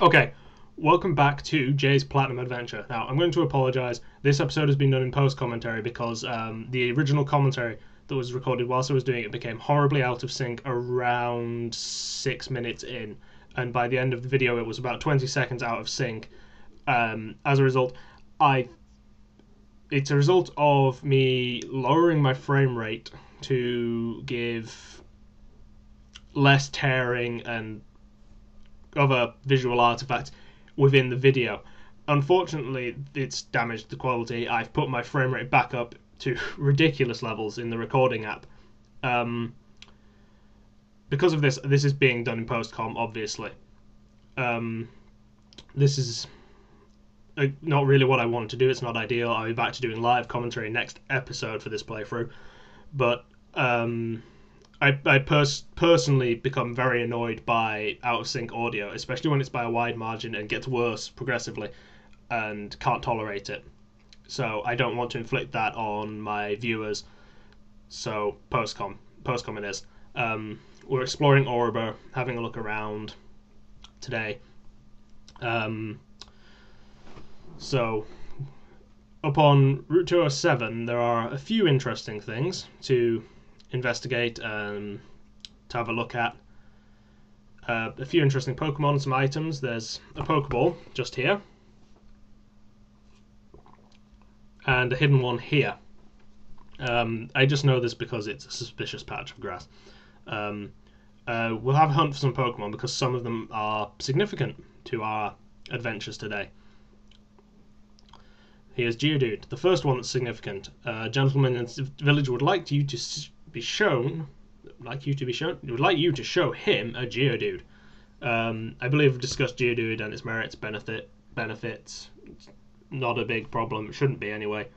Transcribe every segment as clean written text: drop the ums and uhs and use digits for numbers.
Okay, welcome back to Jay's Platinum Adventure. Now, I'm going to apologise. This episode has been done in post-commentary because the original commentary that was recorded whilst I was doing it became horribly out of sync around 6 minutes in. And by the end of the video, it was about 20 seconds out of sync. As a result, it's a result of me lowering my frame rate to give less tearing and other visual artifacts within the video. Unfortunately, it's damaged the quality. I've put my frame rate back up to ridiculous levels in the recording app. Because of this is being done in post-com, obviously. This is not really what I wanted to do. It's not ideal. I'll be back to doing live commentary next episode for this playthrough. But I personally become very annoyed by out-of-sync audio, especially when it's by a wide margin and gets worse progressively, and can't tolerate it. So I don't want to inflict that on my viewers. So post-com it is. We're exploring Oreburgh, having a look around today. So upon Route 207, there are a few interesting things to investigate and to have a look at. A few interesting Pokemon, some items. There's a Pokeball just here, and a hidden one here. I just know this because it's a suspicious patch of grass. We'll have a hunt for some Pokemon because some of them are significant to our adventures today. Here's Geodude, the first one that's significant. A gentleman in the village would like you to show him a Geodude. I believe we've discussed Geodude and its merits, benefits. It's not a big problem. It shouldn't be anyway.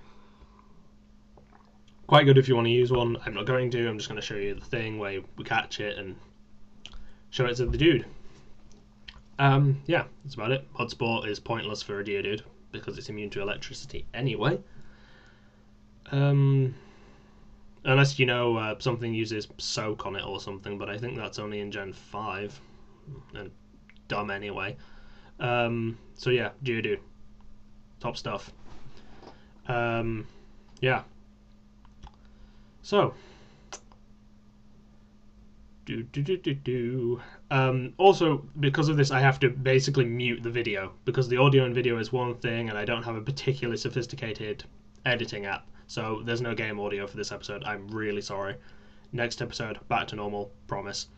Quite good if you want to use one. I'm not going to. I'm just going to show you the thing where we catch it and show it to the dude. Yeah, that's about it. Mud Sport is pointless for a Geodude because it's immune to electricity anyway. Unless, you know, something uses soak on it or something, but I think that's only in Gen 5. And dumb anyway. So yeah, Geodude. Top stuff. Yeah. So. Also, because of this, I have to basically mute the video, because the audio and video is one thing, and I don't have a particularly sophisticated editing app. So there's no game audio for this episode. I'm really sorry. Next episode, back to normal, promise.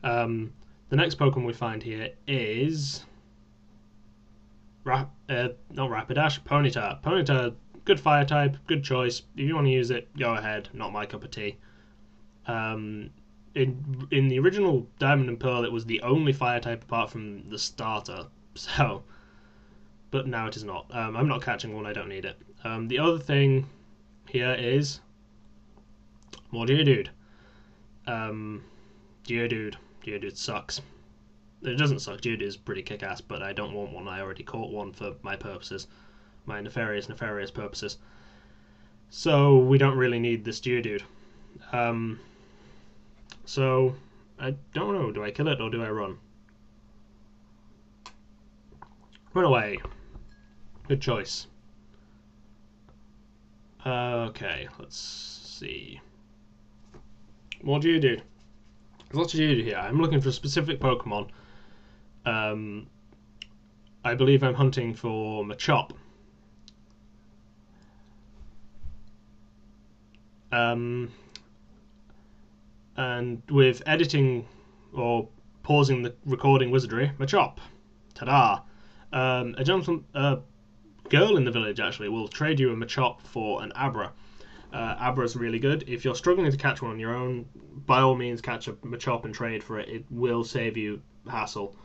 The next Pokemon we find here is not Rapidash, Ponyta. Ponyta, good fire type, good choice. If you want to use it, go ahead. Not my cup of tea. In the original Diamond and Pearl, it was the only fire type apart from the starter. So, but now it is not. I'm not catching one. I don't need it. The other thing here is more Geodude. Geodude sucks. It doesn't suck. Geodude is pretty kick-ass, but I don't want one. I already caught one for my purposes, my nefarious purposes. So we don't really need this Geodude. So I don't know. Do I kill it or do I run? Run away. Good choice. Okay, let's see. More Geodude. There's lots of Geodude here. I'm looking for a specific Pokemon. I believe I'm hunting for Machop. And with editing or pausing the recording wizardry, Machop. Ta-da! A girl in the village actually will trade you a Machop for an Abra. Abra's really good. If you're struggling to catch one on your own, by all means catch a Machop and trade for it. It will save you hassle.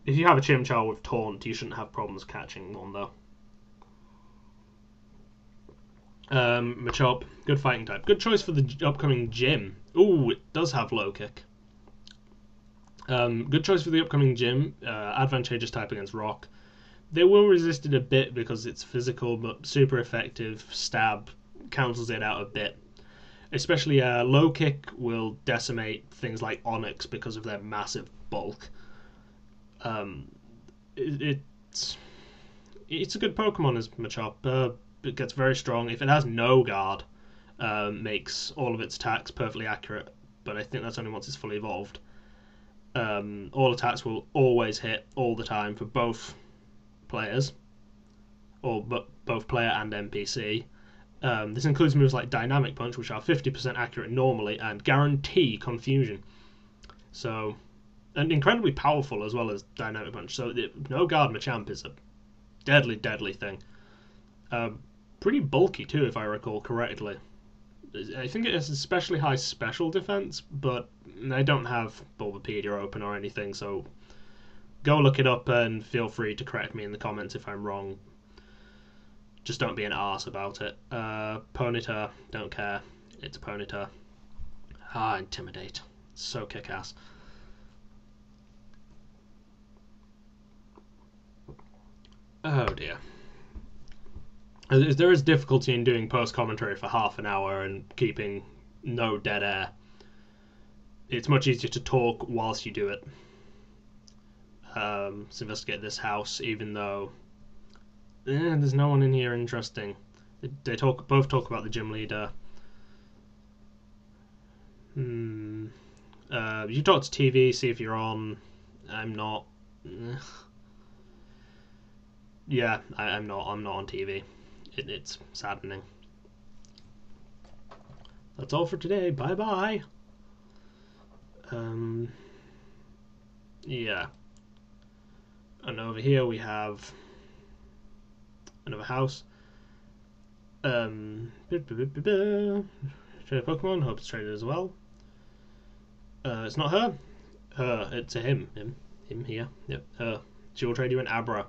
If you have a Chimchar with Taunt, you shouldn't have problems catching one though. Machop, good fighting type. Good choice for the upcoming gym. Ooh, it does have low kick. Good choice for the upcoming gym. Advantageous type against rock. They will resist it a bit because it's physical, but super effective. Stab cancels it out a bit. Especially low kick will decimate things like Onyx because of their massive bulk. It's a good Pokemon as Machop. It gets very strong. If it has no guard, makes all of its attacks perfectly accurate, but I think that's only once it's fully evolved. All attacks will always hit all the time for both players, or both player and NPC. This includes moves like Dynamic Punch, which are 50% accurate normally, and Guarantee Confusion. So, and incredibly powerful as well as Dynamic Punch. So, no guard Machamp is a deadly, deadly thing. Pretty bulky too, if I recall correctly. I think it has especially high special defense, but I don't have Bulbapedia open or anything, so go look it up and feel free to correct me in the comments if I'm wrong. Just don't be an arse about it. Ponyta, don't care. It's a Ponyta. Intimidate. So kick-ass. Oh dear. There is difficulty in doing post-commentary for half an hour and keeping no dead air. It's much easier to talk whilst you do it. Let's investigate this house, even though there's no one in here interesting. They both talk about the gym leader. You talk to TV, see if you're on. I'm not. Yeah, I'm not on TV. It's saddening. That's all for today. Bye bye. Yeah. And over here we have another house. Trade Pokemon. Hope it's traded as well. It's not her. It's a him. Him here. Yep. Her. She will trade you an Abra.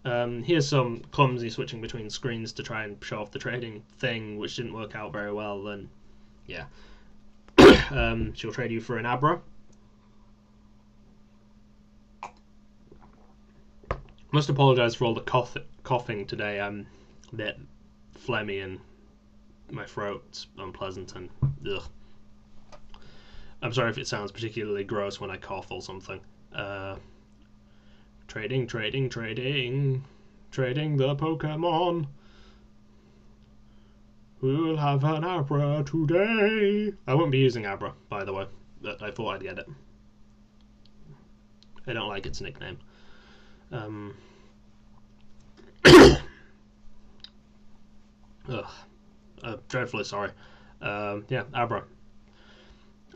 Here's some clumsy switching between screens to try and show off the trading thing, which didn't work out very well. Then, yeah. She'll trade you for an Abra. Must apologise for all the coughing today. I'm a bit phlegmy and my throat's unpleasant and ugh. I'm sorry if it sounds particularly gross when I cough or something. Trading the Pokemon. We'll have an Abra today. I won't be using Abra, by the way, but I thought I'd get it. I don't like its nickname. Dreadfully sorry. Yeah, Abra.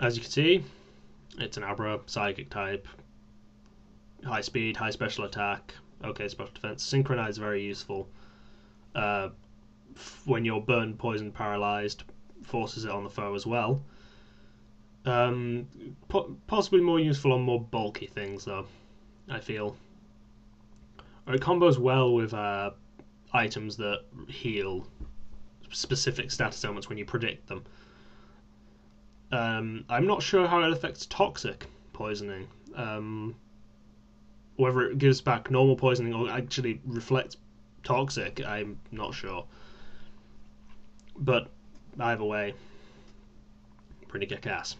As you can see, it's an Abra, Psychic type. High speed, high special attack, okay special defense. Synchronize, very useful. When you're burned, poisoned, paralyzed, forces it on the foe as well. Possibly more useful on more bulky things though, I feel. Or it combos well with items that heal specific status ailments when you predict them. I'm not sure how it affects toxic poisoning. Whether it gives back normal poisoning or actually reflects toxic, I'm not sure. But either way, pretty kick-ass.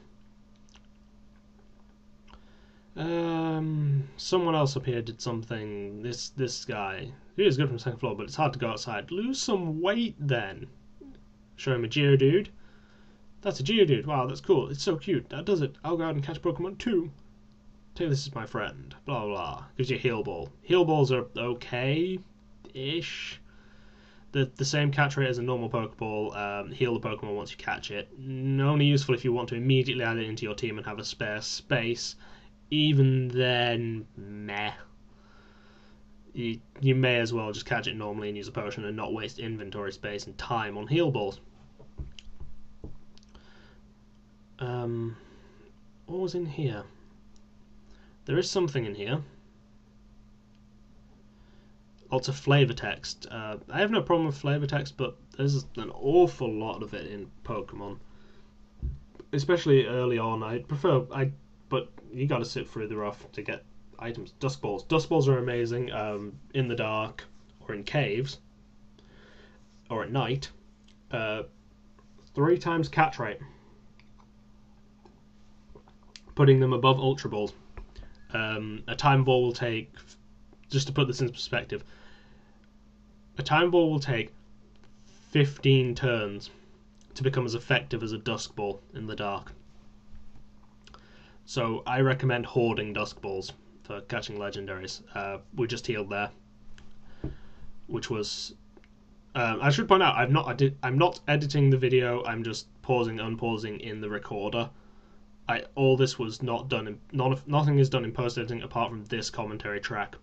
Someone else up here did something. This guy, he was good from the second floor, but it's hard to go outside. Lose some weight then. Show him a Geodude. That's a Geodude. Wow, that's cool. It's so cute. That does it. I'll go out and catch Pokemon too. This is my friend. Blah blah. Gives you a Heal Ball. Heal Balls are okay-ish. The same catch rate as a normal Pokeball. Heal the Pokemon once you catch it. Only useful if you want to immediately add it into your team and have a spare space. Even then, meh. You may as well just catch it normally and use a potion and not waste inventory space and time on Heal Balls. What was in here? There is something in here. Lots of flavor text. I have no problem with flavor text, but there's an awful lot of it in Pokemon. Especially early on. But you gotta sit through the rough to get items. Dusk Balls. Dusk Balls are amazing in the dark, or in caves, or at night. 3 times catch rate. Putting them above Ultra Balls. A time ball will take, just to put this into perspective, a time ball will take 15 turns to become as effective as a Dusk Ball in the dark. So I recommend hoarding Dusk Balls for catching legendaries. We just healed there, which was... I should point out, I'm not editing the video. I'm just pausing, unpausing in the recorder. All this was not done. Nothing is done in post editing apart from this commentary track,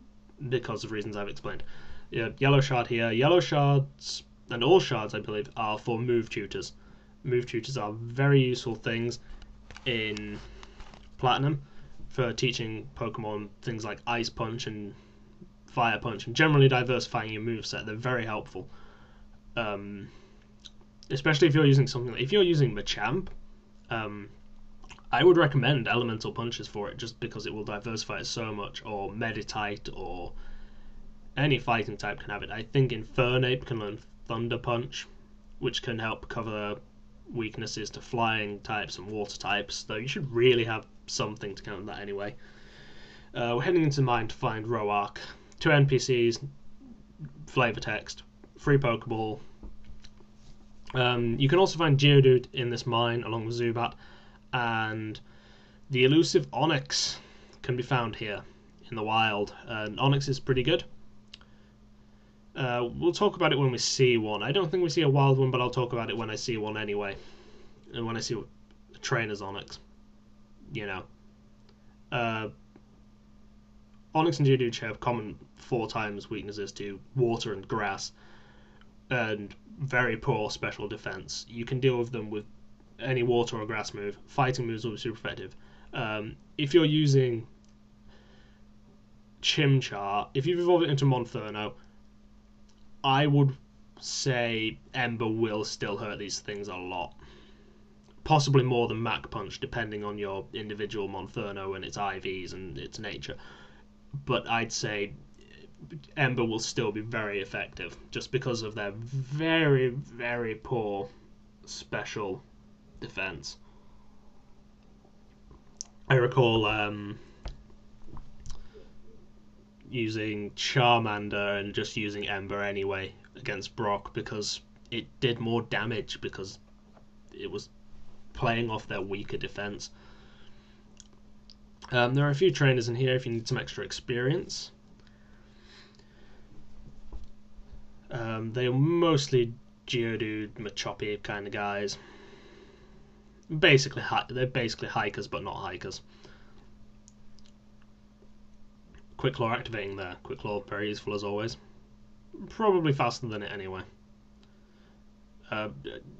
because of reasons I've explained. Yeah, yellow shard here. Yellow shards and all shards, I believe, are for move tutors. Move tutors are very useful things in Platinum for teaching Pokemon things like Ice Punch and Fire Punch, and generally diversifying your moveset. They're very helpful. Especially if you're using something like, if you're using Machop, I would recommend Elemental Punches for it, just because it will diversify it so much, or Meditite, or any fighting type can have it. I think Infernape can learn Thunder Punch, which can help cover weaknesses to flying types and water types, though you should really have something to counter that anyway. We're heading into mine to find Roark. 2 NPCs, flavor text, free Pokeball. You can also find Geodude in this mine along with Zubat, and the Elusive Onyx can be found here in the wild. And Onyx is pretty good. We'll talk about it when we see one. I don't think we see a wild one, but I'll talk about it when I see one anyway. And when I see a trainer's Onyx. You know. Onyx and Geodude have common 4 times weaknesses to water and grass, and very poor special defense. You can deal with them with any water or grass move. Fighting moves will be super effective. If you're using Chimchar, if you've evolved it into Monferno, I would say Ember will still hurt these things a lot. Possibly more than Mach Punch, depending on your individual Monferno and its IVs and its nature. But I'd say Ember will still be very effective, just because of their very, very poor special defense. I recall using Charmander and just using Ember anyway against Brock, because it did more damage, because it was playing off their weaker defense. There are a few trainers in here if you need some extra experience. They are mostly Geodude, Machop kind of guys. They're basically hikers, but not hikers. Quick Claw activating there. Quick Claw, very useful as always. Probably faster than it anyway.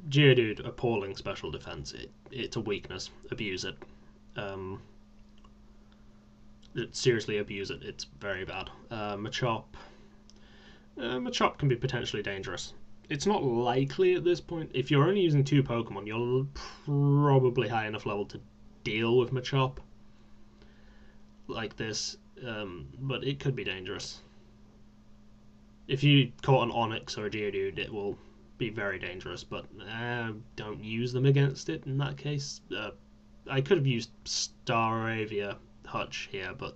Geodude, appalling special defense. It's a weakness. Abuse it. Seriously abuse it. It's very bad. Machop. Machop can be potentially dangerous. It's not likely at this point. If you're only using 2 Pokemon, you're probably high enough level to deal with Machop like this, but it could be dangerous. If you caught an Onyx or a Geodude, it will be very dangerous, but don't use them against it in that case. I could have used Staravia Hutch here, but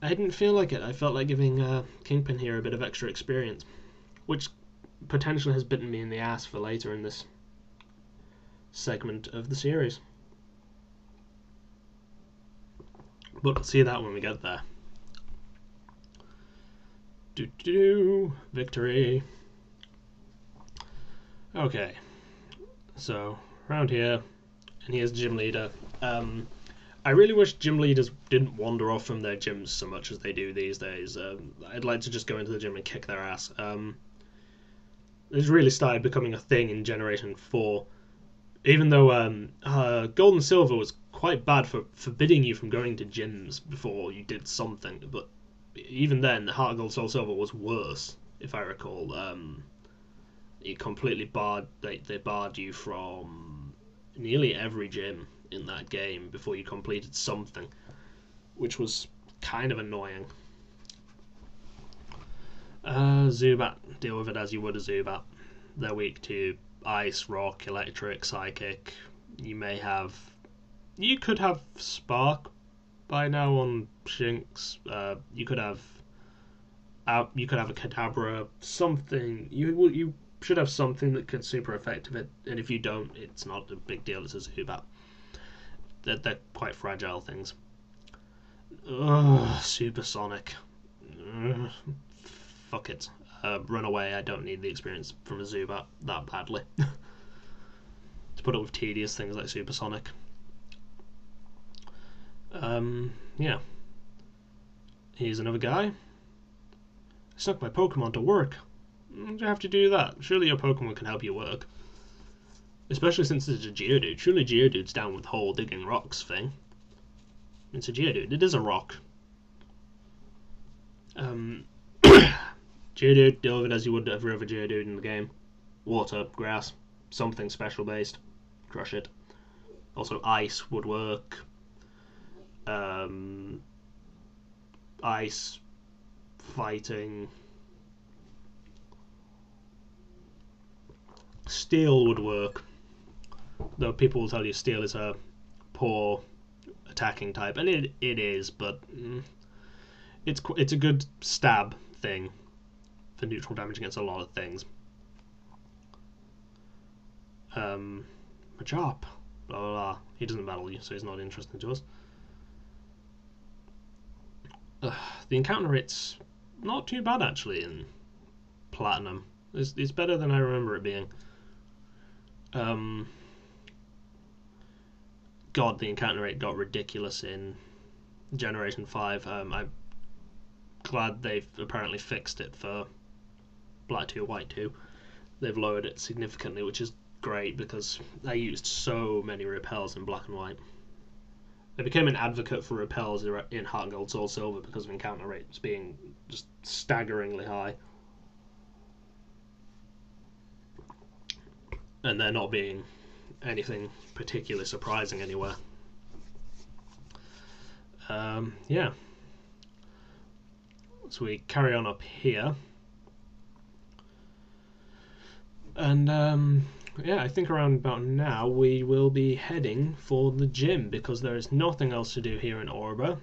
I didn't feel like it. I felt like giving Kingpin here a bit of extra experience, which potentially has bitten me in the ass for later in this segment of the series. But we'll see that when we get there. Victory. Okay, so around here, and here's the gym leader. I really wish gym leaders didn't wander off from their gyms so much as they do these days. I'd like to just go into the gym and kick their ass. It's really started becoming a thing in Generation 4. Even though Gold and Silver was quite bad for forbidding you from going to gyms before you did something, but even then, Heart Gold, Soul Silver was worse, if I recall. It completely barred, they barred you from nearly every gym in that game before you completed something, which was kind of annoying. Zubat, deal with it as you would a Zubat. They're weak to Ice, Rock, Electric, Psychic. You could have Spark, by now on Shinx. You could have a Kadabra, something. You should have something that could super effective it, and if you don't, it's not a big deal. It's a Zubat. They're quite fragile things. Ugh, Supersonic. Ugh, fuck it. Run away. I don't need the experience from a Zubat that badly. To put up with tedious things like Supersonic. Yeah. Here's another guy. I snuck my Pokemon to work. Why do you have to do that? Surely your Pokemon can help you work. Especially since it's a Geodude. Surely Geodude's down with the whole digging rocks thing. It's a Geodude. It is a rock. Geodude, deal with it as you would every other Geodude in the game. Water, grass, something special based. Crush it. Also, ice would work. Ice, fighting. Steel would work. Though people will tell you Steel is a poor attacking type, and it is, but it's a good stab thing for neutral damage against a lot of things. Machop, blah blah blah. He doesn't battle you, so he's not interesting to us. The encounter rate's not too bad actually in Platinum. It's better than I remember it being. God, the encounter rate got ridiculous in Generation 5. I'm glad they've apparently fixed it for Black 2, White 2. They've lowered it significantly, which is great because I used so many repels in Black and White. I became an advocate for repels in Heart and Gold, Soul Silver because of encounter rates being just staggeringly high. And there not being anything particularly surprising anywhere. Yeah. So we carry on up here. And yeah, I think around about now we will be heading for the gym because there is nothing else to do here in Oreburgh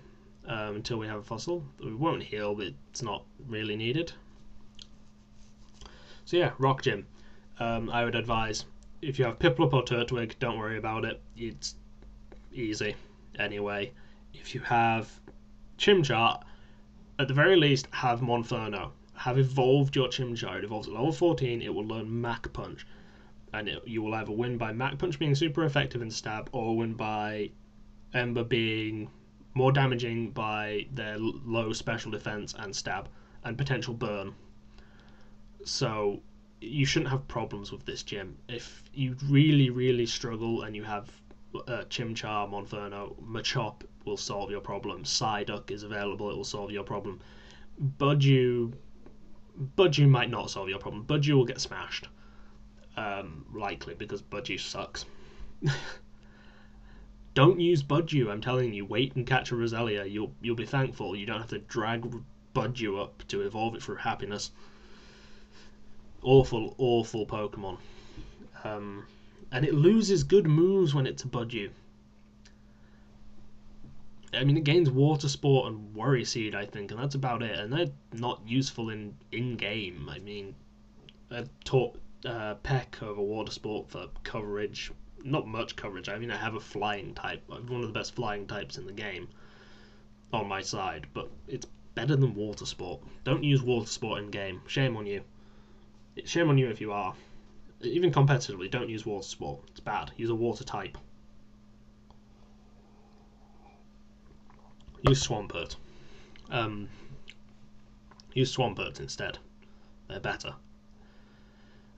until we have a fossil. We won't heal, but it's not really needed. So yeah, Rock Gym. I would advise if you have Piplup or Turtwig, don't worry about it. It's easy anyway. If you have Chimchar, at the very least have Monferno. Have evolved your Chimchar. It evolves at level 14, it will learn Mach Punch. And you will either win by Mach Punch being super effective in stab, or win by Ember being more damaging by their low special defense and stab, and potential burn. So you shouldn't have problems with this gym. If you really struggle and you have Chimchar, Monferno, Machop will solve your problem. Psyduck is available, it will solve your problem. Budju might not solve your problem. Budju will get smashed. Likely, because Budju sucks. Don't use Budju, I'm telling you. Wait and catch a Roselia. You'll be thankful. You don't have to drag Budju up to evolve it for happiness. Awful Pokemon. And it loses good moves when it's a Budju. I mean, it gains Water Sport and Worry Seed, I think, and that's about it. And they're not useful in-game. I mean, I've taught Peck over Water Sport for coverage. Not much coverage. I mean, I have a flying type. I'm one of the best flying types in the game on my side, but it's better than Water Sport. Don't use Water Sport in-game. Shame on you. Shame on you if you are. Even competitively, don't use Water Sport. It's bad. Use a Water type. Use Swampert. Use Swampert instead. They're better.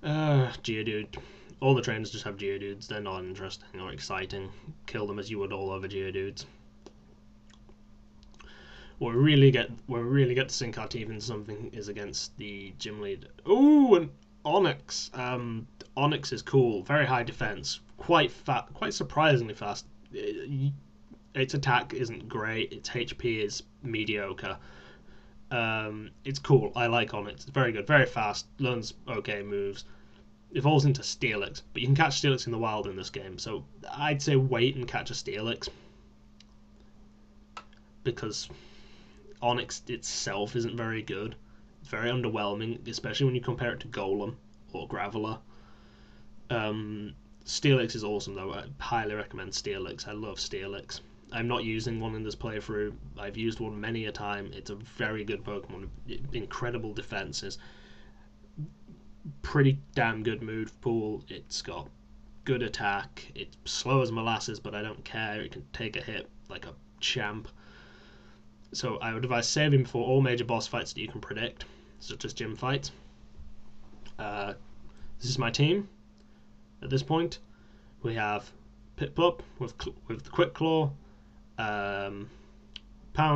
Geodude. All the trainers just have Geodudes. They're not interesting or exciting. Kill them as you would all other Geodudes. Where we really get to sink our teeth into something is against the gym leader. Ooh, an Onyx. Onyx is cool. Very high defense. Quite surprisingly fast. Its attack isn't great. Its HP is mediocre. It's cool. I like Onyx. It's very good. Very fast. Learns okay moves. Evolves into Steelix, but you can catch Steelix in the wild in this game. So I'd say wait and catch a Steelix. because Onyx itself isn't very good. It's very underwhelming, especially when you compare it to Golem or Graveler. Steelix is awesome though. I highly recommend Steelix. I love Steelix. I'm not using one in this playthrough. I've used one many a time. It's a very good Pokemon. Incredible defenses. Pretty damn good move pool. It's got good attack. It's slow as molasses, but I don't care. It can take a hit like a champ. So I would advise saving before all major boss fights that you can predict, such as gym fights. This is my team. At this point, we have Piplup with the Quick Claw, Pound,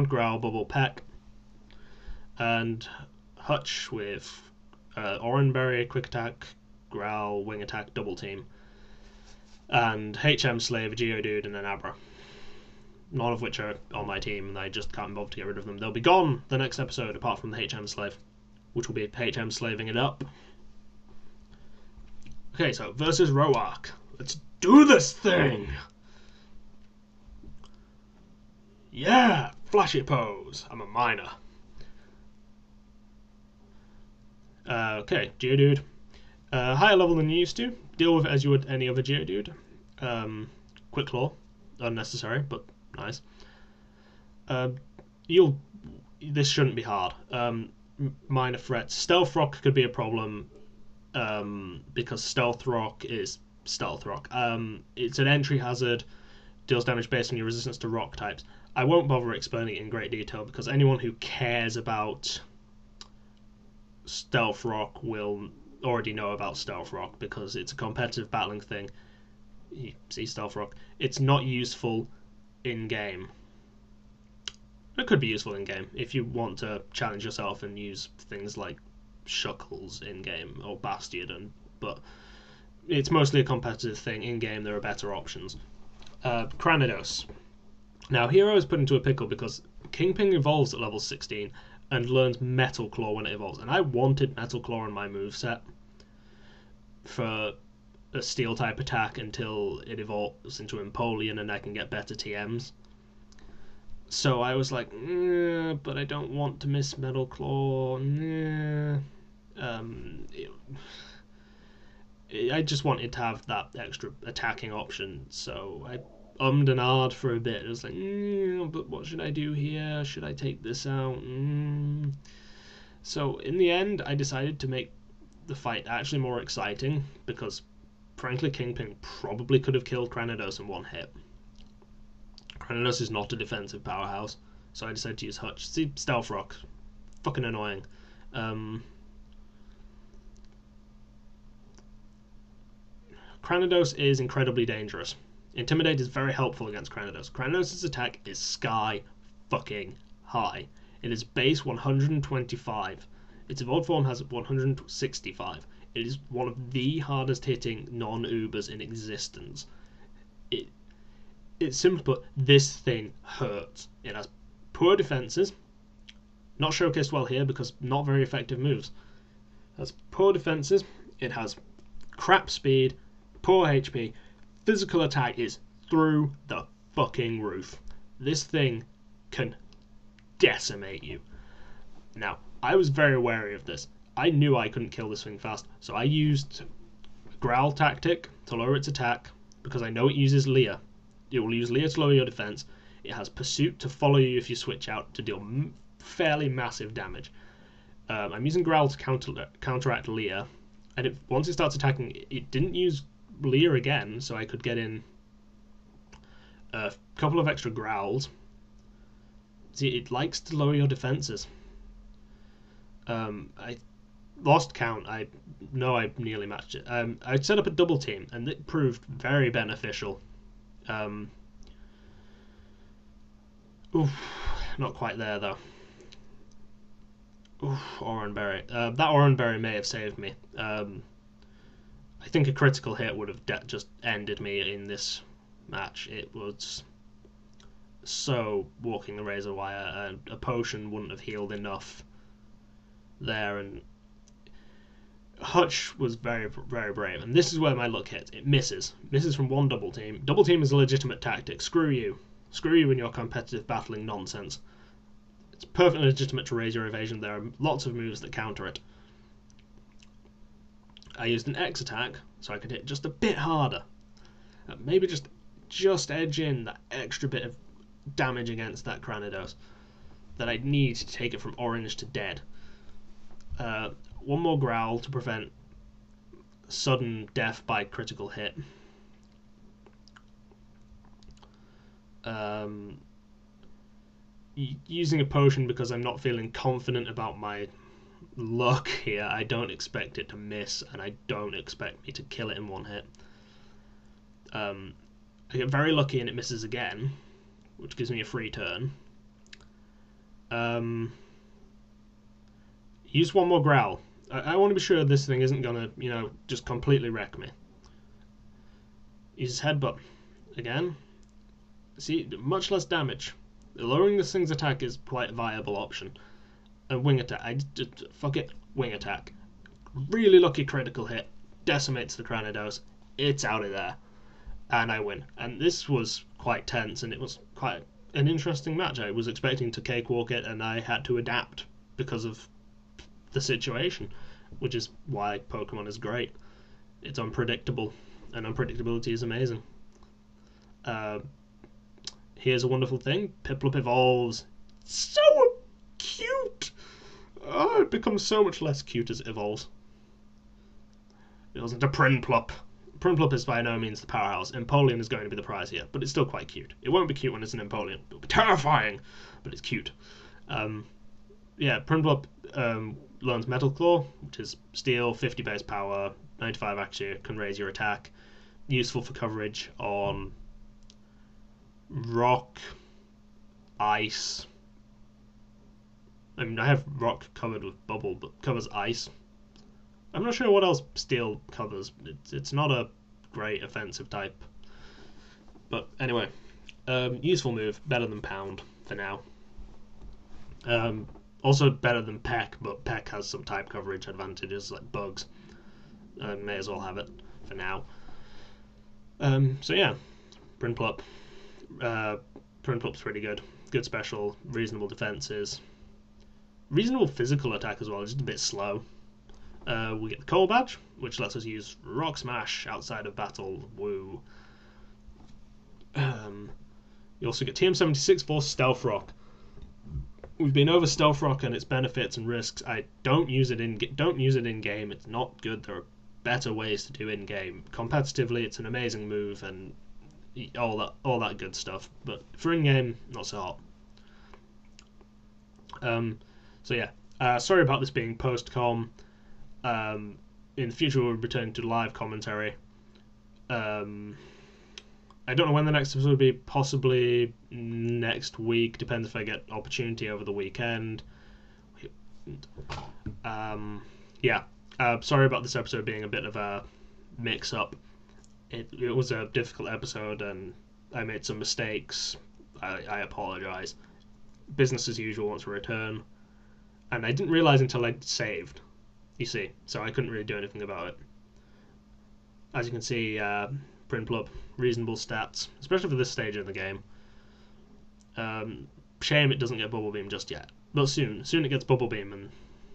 Growl, Bubble, Peck, and Hutch with Oreburgh, Quick Attack, Growl, Wing Attack, Double Team, and HM Slave, Geodude, and an Abra. None of which are on my team, and I just can't bother to get rid of them. They'll be gone the next episode, apart from the HM Slave, which will be HM Slaving it up. Okay, so versus Roark. Let's do this thing! Yeah! Flashy pose! I'm a miner. Okay, Geodude. Higher level than you used to. Deal with it as you would any other Geodude. Quick Claw. Unnecessary, but nice. This shouldn't be hard. Minor threats. Stealth Rock could be a problem. Because Stealth Rock is Stealth Rock. It's an entry hazard, deals damage based on your resistance to rock types. I won't bother explaining it in great detail because anyone who cares about Stealth Rock will already know about Stealth Rock because it's a competitive battling thing. You see Stealth Rock. It's not useful in-game. It could be useful in-game if you want to challenge yourself and use things like Shuckles in-game or Bastion, but it's mostly a competitive thing. In-game there are better options. Cranidos. Now Hero is put into a pickle because Kingpin evolves at level 16 and learns Metal Claw when it evolves, and I wanted Metal Claw in my moveset for a Steel type attack until it evolves into Empoleon and I can get better TMs. So I was like, but I don't want to miss Metal Claw. I just wanted to have that extra attacking option, so I ummed and ahed for a bit. I was like, but what should I do here? Should I take this out? So in the end, I decided to make the fight actually more exciting because, frankly, Kingpin probably could have killed Cranidos in one hit. Cranidos is not a defensive powerhouse, so I decided to use Hutch. See, Stealth Rock. Fucking annoying. Cranidos is incredibly dangerous. Intimidate is very helpful against Cranidos. Cranidos' attack is sky fucking high. It is base 125. Its evolved form has 165. It is one of the hardest hitting non-Ubers in existence. It's simple, but this thing hurts. It has poor defenses, not showcased well here because not very effective moves. It has poor defenses, it has crap speed, poor HP, physical attack is through the fucking roof. This thing can decimate you. Now, I was very wary of this. I knew I couldn't kill this thing fast, so I used Growl tactic to lower its attack because I know it uses Leer. It will use Leer to lower your defense. It has Pursuit to follow you if you switch out to deal fairly massive damage. I'm using Growl to counteract Leer, and once it starts attacking, it didn't use Leer again, so I could get in a couple of extra Growls. See, it likes to lower your defenses. I lost count. I know I nearly matched it. I set up a double team, and it proved very beneficial. Oof, not quite there though. Oof, Oreburgh. That Oreburgh may have saved me. I think a critical hit would have just ended me in this match. It was so walking the razor wire, and a potion wouldn't have healed enough there, and Hutch was very, very brave, and this is where my luck hits. It misses from one double team. Double team is a legitimate tactic. Screw you. Screw you and your competitive battling nonsense. It's perfectly legitimate to raise your evasion. There are lots of moves that counter it. I used an X attack so I could hit just a bit harder. Maybe just edge in that extra bit of damage against that Cranidos that I'd need to take it from orange to dead. One more growl to prevent sudden death by critical hit. Using a potion because I'm not feeling confident about my luck here. I don't expect it to miss, and I don't expect me to kill it in one hit. I get very lucky and it misses again, which gives me a free turn. Use one more growl. I want to be sure this thing isn't gonna, just completely wreck me. Use headbutt again. See, much less damage. Lowering this thing's attack is quite a viable option. And wing attack. Fuck it. Wing attack. Really lucky critical hit. Decimates the Cranidos. It's out of there. And I win. And this was quite tense, and it was quite an interesting match. I was expecting to cakewalk it, and I had to adapt because of the situation, which is why Pokemon is great. It's unpredictable, and unpredictability is amazing. Here's a wonderful thing. Piplup evolves. So cute! Oh, it becomes so much less cute as it evolves. It wasn't a Prinplup. Prinplup is by no means the powerhouse. Empoleon is going to be the prize here, but it's still quite cute. It won't be cute when it's an Empoleon. It'll be terrifying, but it's cute. Prinplup learns Metal Claw, which is Steel, 50 base power, 95 actually can raise your attack. Useful for coverage on Rock, Ice. I mean, I have Rock covered with Bubble, but covers Ice. I'm not sure what else Steel covers. It's not a great offensive type. But anyway, useful move, better than Pound for now. Also better than Peck, but Peck has some type coverage advantages like Bugs. May as well have it for now. So yeah, Prinplup. Prinplup's pretty good. Good special, reasonable defenses. Reasonable physical attack as well, just a bit slow. We get the Coal Badge, which lets us use Rock Smash outside of battle. Woo. You also get TM76 for Stealth Rock. We've been over Stealth Rock and its benefits and risks. I don't use it in game. It's not good. There are better ways to do in game. Competitively, it's an amazing move and all that good stuff. But for in game, not so hot. So yeah, sorry about this being post-com. In the future, we'll return to live commentary. I don't know when the next episode will be. Possibly next week. Depends if I get opportunity over the weekend. Sorry about this episode being a bit of a mix-up. It was a difficult episode, and I made some mistakes. I apologise. Business as usual once we return. And I didn't realise until I'd saved. You see, so I couldn't really do anything about it. As you can see, Prinplup, reasonable stats, especially for this stage of the game. Shame it doesn't get Bubble Beam just yet, but soon it gets Bubble Beam, and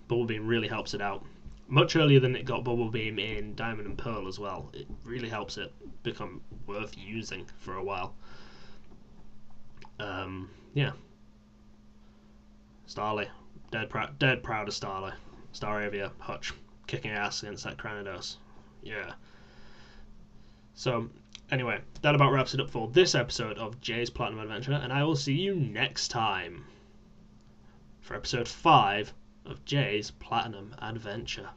Bubble Beam really helps it out. Much earlier than it got Bubble Beam in Diamond and Pearl as well. It really helps it become worth using for a while. Yeah. Starly, dead proud of Starly. Staravia, Hutch, kicking ass against that Cranidos. Yeah. So, anyway, that about wraps it up for this episode of Jay's Platinum Adventure, and I will see you next time for episode 5 of Jay's Platinum Adventure.